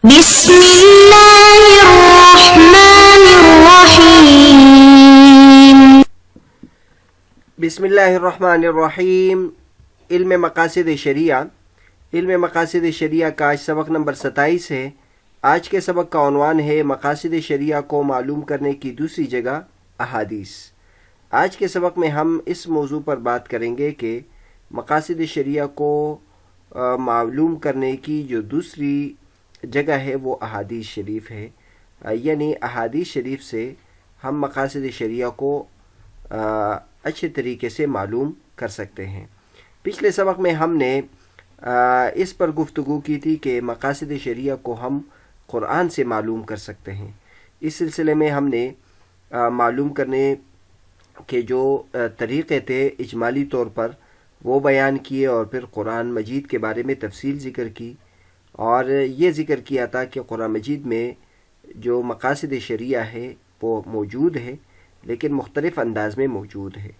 بسم اللہ الرحمن الرحیم۔ بسم اللہ الرحمن الرحیم۔ علم مقاصد شریعہ۔ علم مقاصد شریعہ کا آج سبق نمبر 27 ہے۔ آج کے سبق کا عنوان ہے مقاصد شریعہ کو معلوم کرنے کی دوسری جگہ احادیث۔ آج کے سبق میں ہم اس موضوع پر بات کریں گے کہ مقاصد شریعہ کو معلوم کرنے کی جو دوسری جگہ ہے وہ احادیث شریف ہے، یعنی احادیث شریف سے ہم مقاصد شریعہ کو اچھے طریقے سے معلوم کر سکتے ہیں۔ پچھلے سبق میں ہم نے اس پر گفتگو کی تھی کہ مقاصد شریعہ کو ہم قرآن سے معلوم کر سکتے ہیں۔ اس سلسلے میں ہم نے معلوم کرنے کے جو طریقے تھے اجمالی طور پر وہ بیان کیے، اور پھر قرآن مجید کے بارے میں تفصیل ذکر کی، اور یہ ذکر کیا تھا کہ قرآن مجید میں جو مقاصد شریعہ ہے وہ موجود ہے، لیکن مختلف انداز میں موجود ہے۔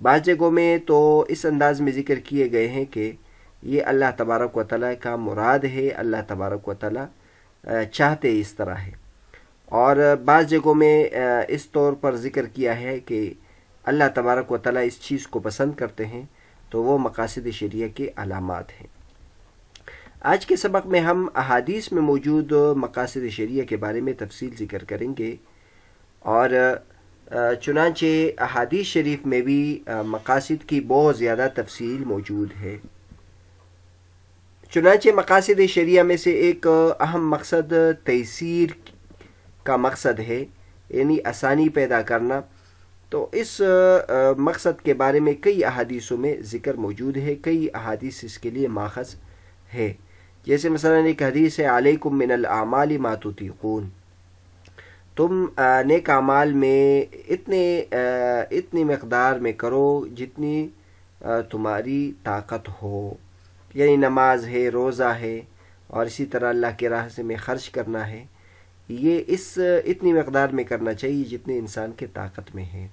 بعض جگہوں میں تو اس انداز میں ذکر کیے گئے ہیں کہ یہ اللہ تبارک و تعالیٰ کا مراد ہے، اللہ تبارک و تعالیٰ چاہتے اس طرح ہے، اور بعض جگہوں میں اس طور پر ذکر کیا ہے کہ اللہ تبارک و تعالیٰ اس چیز کو پسند کرتے ہیں، تو وہ مقاصد شریعہ کے علامات ہیں۔ آج کے سبق میں ہم احادیث میں موجود مقاصد شریعہ کے بارے میں تفصیل ذکر کریں گے، اور چنانچہ احادیث شریف میں بھی مقاصد کی بہت زیادہ تفصیل موجود ہے۔ چنانچہ مقاصد شریعہ میں سے ایک اہم مقصد تیسیر کا مقصد ہے، یعنی آسانی پیدا کرنا۔ تو اس مقصد کے بارے میں کئی احادیثوں میں ذکر موجود ہے، کئی احادیث اس کے لیے ماخذ ہے۔ جیسے مثلا ایک حدیث ہے علیکم من الاعمال ما تطیقون، تم نیک اعمال میں اتنی مقدار میں کرو جتنی تمہاری طاقت ہو، یعنی نماز ہے، روزہ ہے، اور اسی طرح اللہ کی راہ سے میں خرچ کرنا ہے، یہ اتنی مقدار میں کرنا چاہیے جتنے انسان کے طاقت میں ہے۔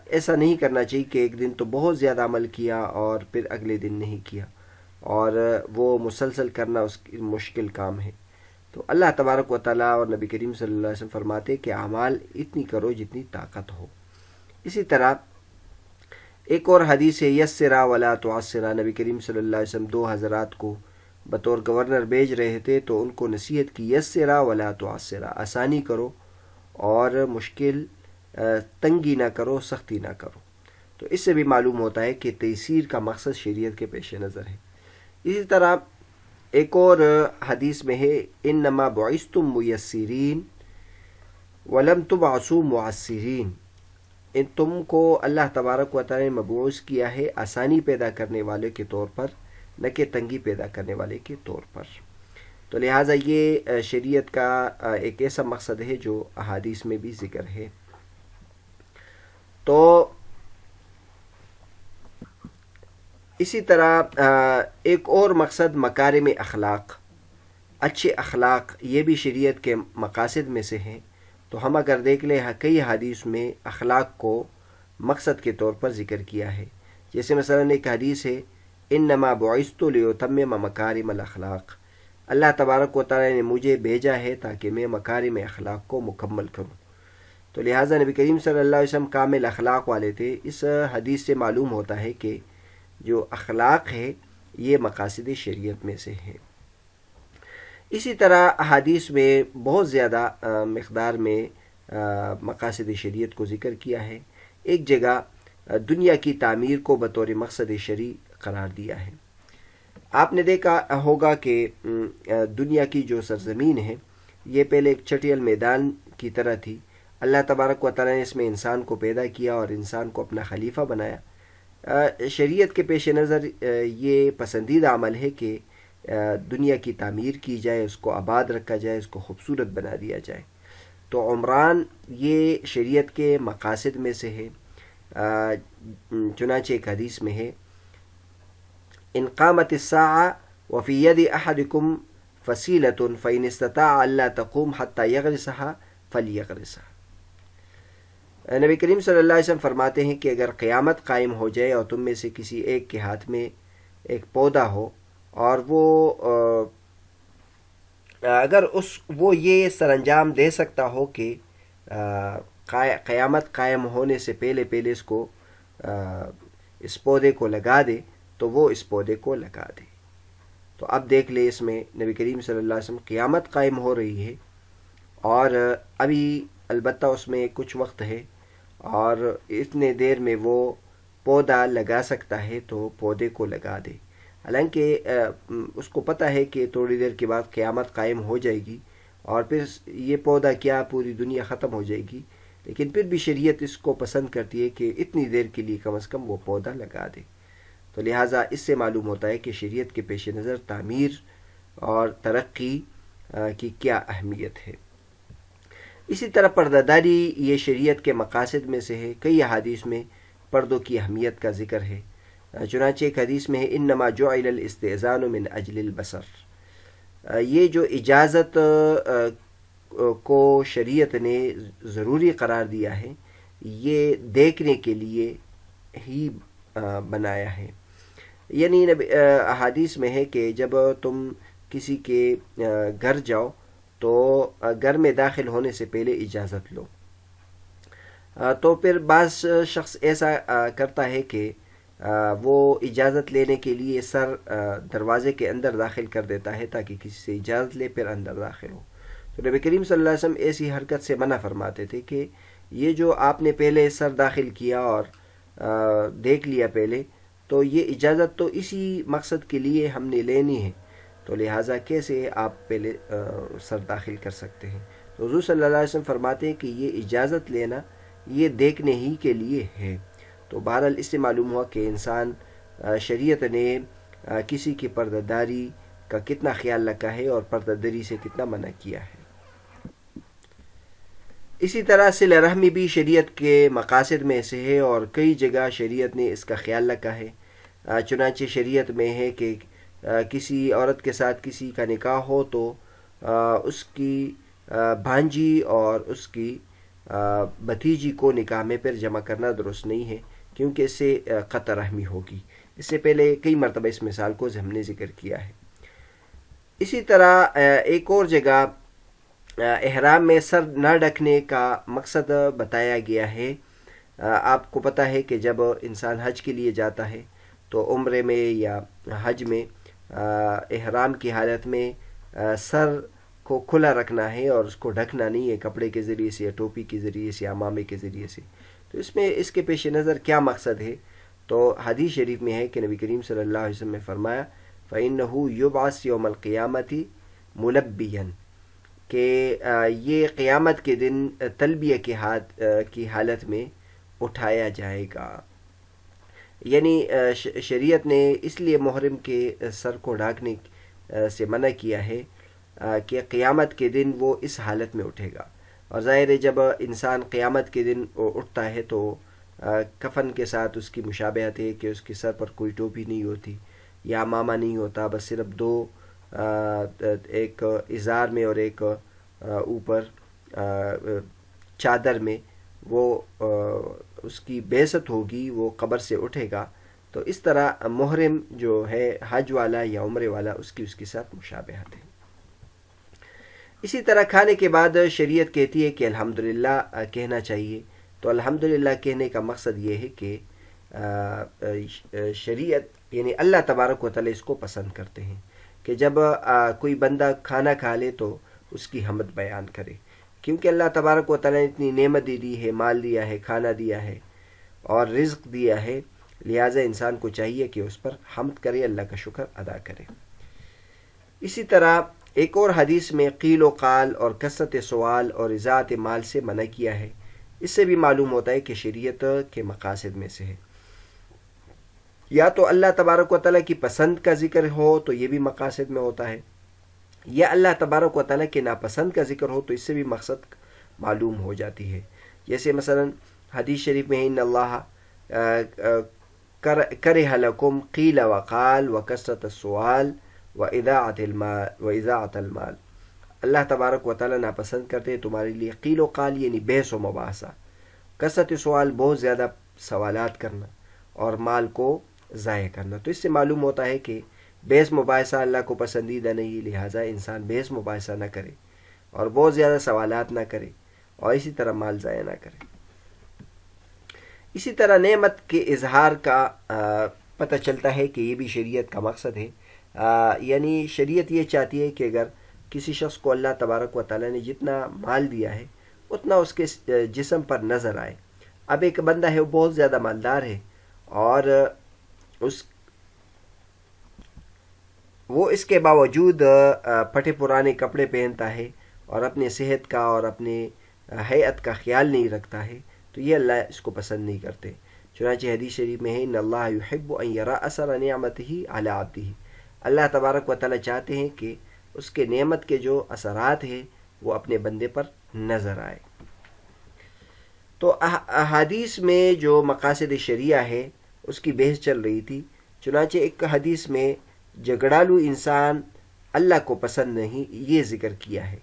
ایسا نہیں کرنا چاہیے کہ ایک دن تو بہت زیادہ عمل کیا اور پھر اگلے دن نہیں کیا، اور وہ مسلسل کرنا اس کی مشکل کام ہے۔ تو اللہ تبارک و تعالیٰ اور نبی کریم صلی اللہ علیہ وسلم فرماتے کہ اعمال اتنی کرو جتنی طاقت ہو۔ اسی طرح ایک اور حدیث ہے یسرا ولا تعسرا، نبی کریم صلی اللہ علیہ وسلم دو حضرات کو بطور گورنر بھیج رہے تھے تو ان کو نصیحت کی یسرا ولا تعسرا، آسانی کرو اور مشکل تنگی نہ کرو، سختی نہ کرو۔ تو اس سے بھی معلوم ہوتا ہے کہ تیسیر کا مقصد شریعت کے پیش نظر ہے۔ اسی طرح ایک اور حدیث میں ہے انما بعثتم میسرین ولم تبعثوا معسرین، تم کو اللہ تبارک و تعالی نے مبعوث کیا ہے آسانی پیدا کرنے والے کے طور پر، نہ کہ تنگی پیدا کرنے والے کے طور پر۔ تو لہٰذا یہ شریعت کا ایک ایسا مقصد ہے جو احادیث میں بھی ذکر ہے۔ تو اسی طرح ایک اور مقصد مکارم اخلاق، اچھے اخلاق، یہ بھی شریعت کے مقاصد میں سے ہیں۔ تو ہم اگر دیکھ لیں کئی حدیث میں اخلاق کو مقصد کے طور پر ذکر کیا ہے۔ جیسے مثلا ایک حدیث ہے انما بعثت لاتمم مکارم الاخلاق، اللہ تبارک و تعالی نے مجھے بھیجا ہے تاکہ میں مکارم اخلاق کو مکمل کروں۔ تو لہٰذا نبی کریم صلی اللہ علیہ وسلم کامل اخلاق والے تھے۔ اس حدیث سے معلوم ہوتا ہے کہ جو اخلاق ہے یہ مقاصد شریعت میں سے ہے۔ اسی طرح احادیث میں بہت زیادہ مقدار میں مقاصد شریعت کو ذکر کیا ہے۔ ایک جگہ دنیا کی تعمیر کو بطور مقصد شرعی قرار دیا ہے۔ آپ نے دیکھا ہوگا کہ دنیا کی جو سرزمین ہے یہ پہلے ایک چٹیل میدان کی طرح تھی۔ اللہ تبارک و تعالیٰ نے اس میں انسان کو پیدا کیا اور انسان کو اپنا خلیفہ بنایا۔ شریعت کے پیش نظر یہ پسندیدہ عمل ہے کہ دنیا کی تعمیر کی جائے، اس کو آباد رکھا جائے، اس کو خوبصورت بنا دیا جائے۔ تو عمران یہ شریعت کے مقاصد میں سے ہے۔ چنانچہ ایک حدیث میں ہے ان قامت الساعة وفي يد احدكم فصیلة فإن استطاع الا تقوم حتى يغرسها فليغرسها۔ نبی کریم صلی اللہ علیہ وسلم فرماتے ہیں کہ اگر قیامت قائم ہو جائے اور تم میں سے کسی ایک کے ہاتھ میں ایک پودا ہو اور وہ اگر وہ یہ سر انجام دے سکتا ہو کہ قیامت قائم ہونے سے پہلے اس کو اس پودے کو لگا دے تو وہ اس پودے کو لگا دے. تو اب دیکھ لے اس میں نبی کریم صلی اللہ علیہ وسلم قیامت قائم ہو رہی ہے اور ابھی البتہ اس میں کچھ وقت ہے اور اتنے دیر میں وہ پودا لگا سکتا ہے تو پودے کو لگا دے. حالانکہ اس کو پتہ ہے کہ تھوڑی دیر کے بعد قیامت قائم ہو جائے گی اور پھر یہ پودا کیا پوری دنیا ختم ہو جائے گی، لیکن پھر بھی شریعت اس کو پسند کرتی ہے کہ اتنی دیر کے لیے کم از کم وہ پودا لگا دے. تو لہٰذا اس سے معلوم ہوتا ہے کہ شریعت کے پیش نظر تعمیر اور ترقی کی کیا اہمیت ہے. اسی طرح پردہ داری یہ شریعت کے مقاصد میں سے ہے. کئی احادیث میں پردوں کی اہمیت کا ذکر ہے. چنانچہ ایک حدیث میں ہے انما جعل الاستئذان من اجل البصر. یہ جو اجازت کو شریعت نے ضروری قرار دیا ہے یہ دیکھنے کے لیے ہی بنایا ہے. یعنی احادیث میں ہے کہ جب تم کسی کے گھر جاؤ تو گھر میں داخل ہونے سے پہلے اجازت لو. تو پھر بعض شخص ایسا کرتا ہے کہ وہ اجازت لینے کے لیے سر دروازے کے اندر داخل کر دیتا ہے تاکہ کسی سے اجازت لے پھر اندر داخل ہو. تو نبی کریم صلی اللہ علیہ وسلم ایسی حرکت سے منع فرماتے تھے کہ یہ جو آپ نے پہلے سر داخل کیا اور دیکھ لیا پہلے تو یہ اجازت تو اسی مقصد کے لیے ہم نے لینی ہے، تو لہٰذا کیسے آپ پہلے سر داخل کر سکتے ہیں. تو حضور صلی اللہ علیہ وسلم فرماتے ہیں کہ یہ اجازت لینا یہ دیکھنے ہی کے لیے ہے. تو بہرحال اس سے معلوم ہوا کہ انسان شریعت نے کسی کی پردہ داری کا کتنا خیال رکھا ہے اور پردہ داری سے کتنا منع کیا ہے. اسی طرح صلہ رحمی بھی شریعت کے مقاصد میں سے ہے اور کئی جگہ شریعت نے اس کا خیال رکھا ہے. چنانچہ شریعت میں ہے کہ کسی عورت کے ساتھ کسی کا نکاح ہو تو اس کی بھانجی اور اس کی بھتیجی کو نکاح میں پھر جمع کرنا درست نہیں ہے کیونکہ اس سے قطع رحمی ہوگی. اس سے پہلے کئی مرتبہ اس مثال کو ہم نے ذکر کیا ہے. اسی طرح ایک اور جگہ احرام میں سر نہ ڈھکنے کا مقصد بتایا گیا ہے. آپ کو پتہ ہے کہ جب انسان حج کے لیے جاتا ہے تو عمرے میں یا حج میں احرام کی حالت میں سر کو کھلا رکھنا ہے اور اس کو ڈھکنا نہیں ہے کپڑے کے ذریعے سے یا ٹوپی کے ذریعے سے یا عمامے کے ذریعے سے. تو اس میں اس کے پیش نظر کیا مقصد ہے؟ تو حدیث شریف میں ہے کہ نبی کریم صلی اللہ علیہ وسلم نے فرمایا فَإِنَّهُ يُبْعَثُ يَوْمَ الْقِيَامَةِ مُلَبِّيًا کہ یہ قیامت کے دن تلبیہ کی حالت میں اٹھایا جائے گا. یعنی شریعت نے اس لیے محرم کے سر کو ڈھانکنے سے منع کیا ہے کہ قیامت کے دن وہ اس حالت میں اٹھے گا. اور ظاہر ہے جب انسان قیامت کے دن اٹھتا ہے تو کفن کے ساتھ اس کی مشابہت ہے کہ اس کے سر پر کوئی ٹوپی نہیں ہوتی یا عمامہ نہیں ہوتا، بس صرف دو ایک ازار میں اور ایک اوپر چادر میں وہ اس کی بعثت ہوگی، وہ قبر سے اٹھے گا. تو اس طرح محرم جو ہے حج والا یا عمرے والا اس کی ساتھ مشابہت ہے. اسی طرح کھانے کے بعد شریعت کہتی ہے کہ الحمدللہ کہنا چاہیے. تو الحمدللہ کہنے کا مقصد یہ ہے کہ شریعت یعنی اللہ تبارک و تعالی اس کو پسند کرتے ہیں کہ جب کوئی بندہ کھانا کھا لے تو اس کی حمد بیان کرے، کیونکہ اللہ تبارک و تعالی نے اتنی نعمت دی ہے، مال دیا ہے، کھانا دیا ہے اور رزق دیا ہے، لہٰذا انسان کو چاہیے کہ اس پر حمد کرے، اللہ کا شکر ادا کرے. اسی طرح ایک اور حدیث میں قیل و قال اور کثرت سوال اور اضاعت مال سے منع کیا ہے. اس سے بھی معلوم ہوتا ہے کہ شریعت کے مقاصد میں سے ہے. یا تو اللہ تبارک و تعالیٰ کی پسند کا ذکر ہو تو یہ بھی مقاصد میں ہوتا ہے، یا اللہ تبارک و تعالیٰ کے ناپسند کا ذکر ہو تو اس سے بھی مقصد معلوم ہو جاتی ہے. جیسے مثلا حدیث شریف میں ان اللہ کرہ لکم قیل وقال وکثرت السؤال واضاعت المال. اللہ تبارک و تعالیٰ ناپسند کرتے تمہارے لیے قیل و قال یعنی بحث و مباحثہ، کثرت سوال بہت زیادہ سوالات کرنا، اور مال کو ضائع کرنا. تو اس سے معلوم ہوتا ہے کہ بحث مباحثہ اللہ کو پسندیدہ نہیں، لہٰذا انسان بحث مباحثہ نہ کرے اور بہت زیادہ سوالات نہ کرے اور اسی طرح مال ضائع نہ کرے۔ اسی طرح نعمت کے اظہار کا پتہ چلتا ہے کہ یہ بھی شریعت کا مقصد ہے، یعنی شریعت یہ چاہتی ہے کہ اگر کسی شخص کو اللہ تبارک و تعالیٰ نے جتنا مال دیا ہے اتنا اس کے جسم پر نظر آئے۔ اب ایک بندہ ہے وہ بہت زیادہ مالدار ہے اور وہ اس کے باوجود پھٹے پرانے کپڑے پہنتا ہے اور اپنے صحت کا اور اپنے حیات کا خیال نہیں رکھتا ہے، تو یہ اللہ اس کو پسند نہیں کرتے۔ چنانچہ حدیث شریف میں ہے ان اللہ یحب ان یرا اثر نعمتہ علی عبدہ، اللہ تبارک و تعالیٰ چاہتے ہیں کہ اس کے نعمت کے جو اثرات ہیں وہ اپنے بندے پر نظر آئے۔ تو احادیث میں جو مقاصد شریعہ ہے اس کی بحث چل رہی تھی۔ چنانچہ ایک حدیث میں جھگڑالو انسان اللہ کو پسند نہیں یہ ذکر کیا ہے۔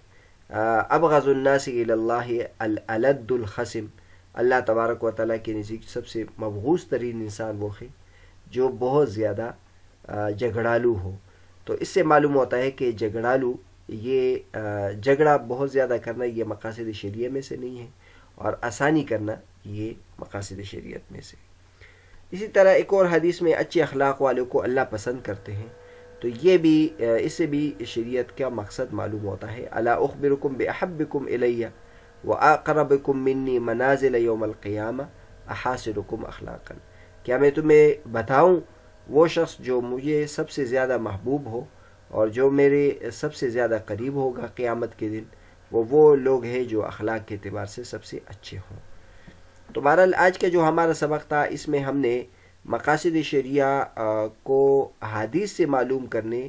ابغض الناس الی اللہ الالد الخصم، اللہ تبارک و تعالیٰ کے نزدیک سب سے مبغوض ترین انسان وہ ہے جو بہت زیادہ جھگڑالو ہو۔ تو اس سے معلوم ہوتا ہے کہ جھگڑالو یہ جھگڑا بہت زیادہ کرنا یہ مقاصد شریعہ میں سے نہیں ہے، اور آسانی کرنا یہ مقاصد شریعت میں سے۔ اسی طرح ایک اور حدیث میں اچھے اخلاق والوں کو اللہ پسند کرتے ہیں، تو یہ بھی اس سے بھی شریعت کا مقصد معلوم ہوتا ہے۔ الا اخبرکم باحبکم الی واقربکم منی منازل یوم القیامہ احاسنکم اخلاقا، کیا میں تمہیں بتاؤں وہ شخص جو مجھے سب سے زیادہ محبوب ہو اور جو میرے سب سے زیادہ قریب ہوگا قیامت کے دن، وہ لوگ ہیں جو اخلاق کے اعتبار سے سب سے اچھے ہوں۔ تو بہرحال آج کا جو ہمارا سبق تھا اس میں ہم نے مقاصد شریعہ کو احادیث سے معلوم کرنے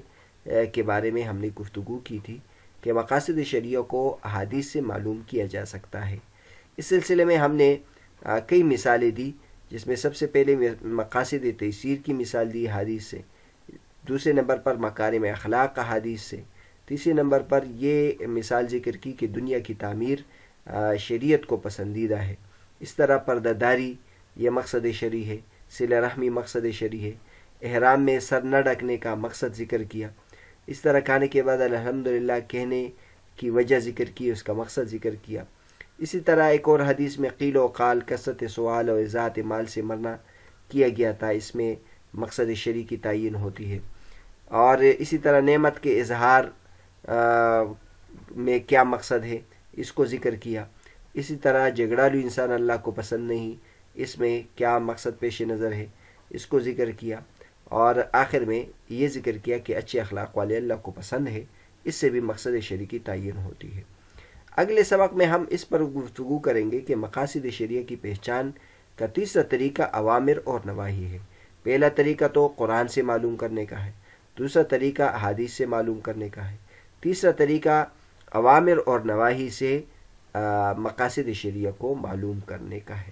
کے بارے میں ہم نے گفتگو کی تھی کہ مقاصد شریعہ کو احادیث سے معلوم کیا جا سکتا ہے۔ اس سلسلے میں ہم نے کئی مثالیں دی، جس میں سب سے پہلے مقاصد تیسیر کی مثال دی حدیث سے، دوسرے نمبر پر مکارم اخلاق حدیث سے، تیسرے نمبر پر یہ مثال ذکر کی کہ دنیا کی تعمیر شریعت کو پسندیدہ ہے۔ اس طرح پردہ داری یہ مقصد شرعی ہے، صلہ رحمی مقصد شرعی ہے، احرام میں سر نہ ڈھکنے کا مقصد ذکر کیا، اس طرح کھانے کے بعد الحمدللہ کہنے کی وجہ ذکر کی، اس کا مقصد ذکر کیا۔ اسی طرح ایک اور حدیث میں قیل و قال، کثرت سوال اور اضاعت مال سے مرنا کیا گیا تھا، اس میں مقصد شرعی کی تعین ہوتی ہے۔ اور اسی طرح نعمت کے اظہار میں کیا مقصد ہے اس کو ذکر کیا۔ اسی طرح جھگڑالو انسان اللہ کو پسند نہیں، اس میں کیا مقصد پیش نظر ہے اس کو ذکر کیا، اور آخر میں یہ ذکر کیا کہ اچھے اخلاق والے اللہ کو پسند ہے، اس سے بھی مقصد شرعی کی تعین ہوتی ہے۔ اگلے سبق میں ہم اس پر گفتگو کریں گے کہ مقاصد شرعیہ کی پہچان کا تیسرا طریقہ اوامر اور نواہی ہے۔ پہلا طریقہ تو قرآن سے معلوم کرنے کا ہے، دوسرا طریقہ احادیث سے معلوم کرنے کا ہے، تیسرا طریقہ اوامر اور نواہی سے مقاصد شرعیہ کو معلوم کرنے کا ہے۔